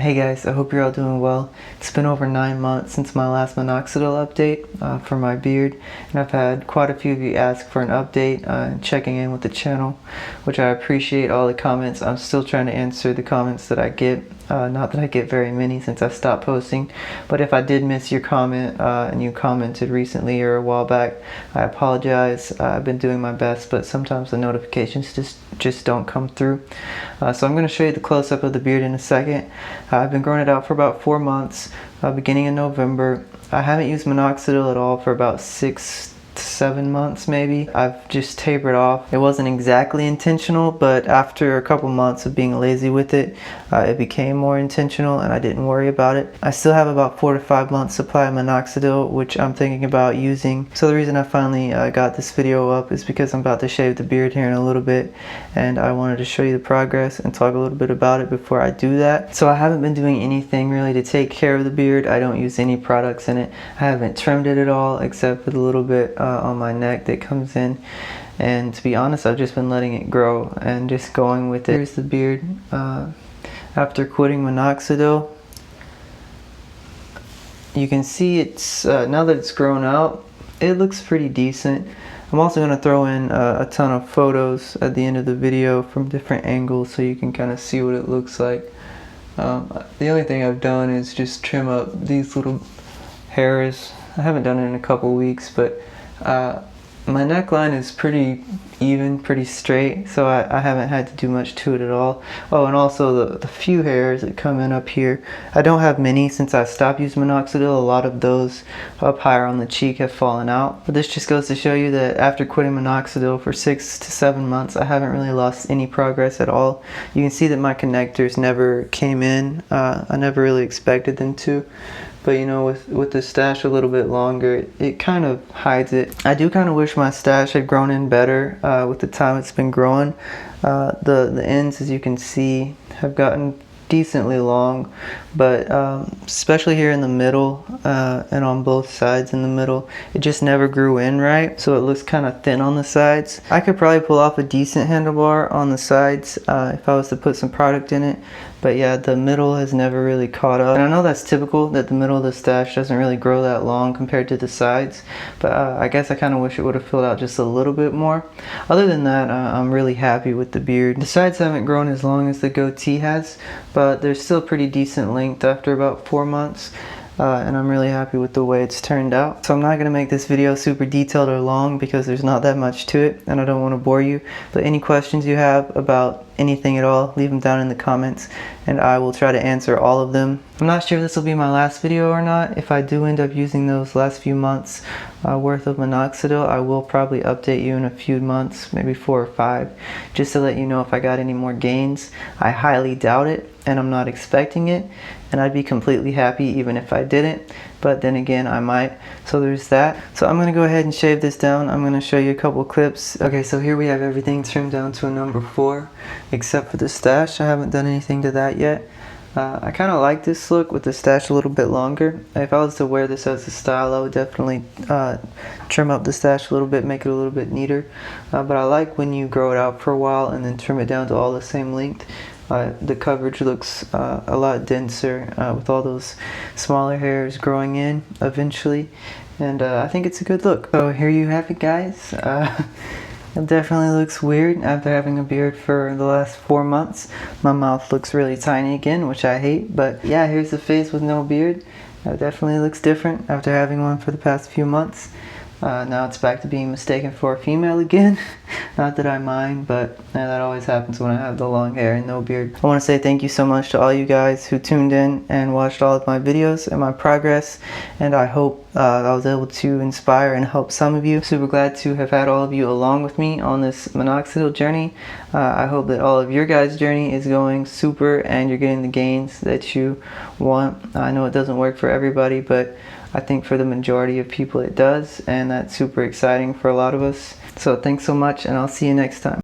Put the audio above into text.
Hey guys, I hope you're all doing well. It's been over 9 months since my last Minoxidil update for my beard, and I've had quite a few of you ask for an update and checking in with the channel, which I appreciate all the comments. I'm still trying to answer the comments that I get. Not that I get very many since I stopped posting, but if I did miss your comment and you commented recently or a while back, I apologize. I've been doing my best, but sometimes the notifications just don't come through. So I'm going to show you the close-up of the beard in a second. I've been growing it out for about 4 months, beginning in November. I haven't used Minoxidil at all for about 6 to 7 months maybe. I've just tapered off. It wasn't exactly intentional, but after a couple months of being lazy with it, it became more intentional and I didn't worry about it. I still have about 4 to 5 months supply of Minoxidil, which I'm thinking about using. So the reason I finally got this video up is because I'm about to shave the beard here in a little bit, and I wanted to show you the progress and talk a little bit about it before I do that. So I haven't been doing anything really to take care of the beard. I don't use any products in it. I haven't trimmed it at all except for the little bit on my neck that comes in, and to be honest, I've just been letting it grow and just going with it. Here's the beard after quitting Minoxidil. You can see it's now that it's grown out, it looks pretty decent. I'm also going to throw in a ton of photos at the end of the video from different angles so you can kind of see what it looks like. The only thing I've done is just trim up these little hairs. I haven't done it in a couple weeks, but my neckline is pretty even, pretty straight, so I haven't had to do much to it at all. Oh, and also the few hairs that come in up here, I don't have many since I stopped using Minoxidil. A lot of those up higher on the cheek have fallen out. But this just goes to show you that after quitting Minoxidil for 6 to 7 months, I haven't really lost any progress at all. You can see that my connectors never came in. I never really expected them to. But you know, with the stash a little bit longer, it kind of hides it. I do kind of wish my stash had grown in better with the time it's been growing. The ends, as you can see, have gotten decently long, but especially here in the middle and on both sides in the middle, it just never grew in right, so it looks kind of thin on the sides. I could probably pull off a decent handlebar on the sides if I was to put some product in it, but yeah, the middle has never really caught up. And I know that's typical, that the middle of the stash doesn't really grow that long compared to the sides, but I guess I kind of wish it would have filled out just a little bit more. Other than that, I'm really happy with the beard. The sides haven't grown as long as the goatee has, but they're still pretty decent length after about 4 months. And I'm really happy with the way it's turned out. So I'm not going to make this video super detailed or long because there's not that much to it and I don't want to bore you. But any questions you have about anything at all, leave them down in the comments and I will try to answer all of them. I'm not sure if this will be my last video or not. If I do end up using those last few months worth of Minoxidil, I will probably update you in a few months, maybe 4 or 5, just to let you know if I got any more gains. I highly doubt it and I'm not expecting it, and I'd be completely happy even if I didn't, but then again I might. So there's that. So I'm gonna go ahead and shave this down. I'm gonna show you a couple clips. Okay, so here we have everything trimmed down to a number 4 except for the stash. I haven't done anything to that yet. I kind of like this look with the stash a little bit longer. If I was to wear this as a style, I would definitely trim up the stash a little bit, make it a little bit neater, but I like when you grow it out for a while and then trim it down to all the same length. The coverage looks a lot denser with all those smaller hairs growing in eventually, and I think it's a good look. So here you have it, guys. It definitely looks weird after having a beard for the last 4 months. My mouth looks really tiny again, which I hate, but yeah, here's the face with no beard. It definitely looks different after having one for the past few months. Now it's back to being mistaken for a female again. Not that I mind, but that always happens when I have the long hair and no beard. I want to say thank you so much to all you guys who tuned in and watched all of my videos and my progress, and I hope I was able to inspire and help some of you. Super glad to have had all of you along with me on this Minoxidil journey. I hope that all of your guys' journey is going super and you're getting the gains that you want. I know it doesn't work for everybody, but I think for the majority of people it does, and that's super exciting for a lot of us. So thanks so much, and I'll see you next time.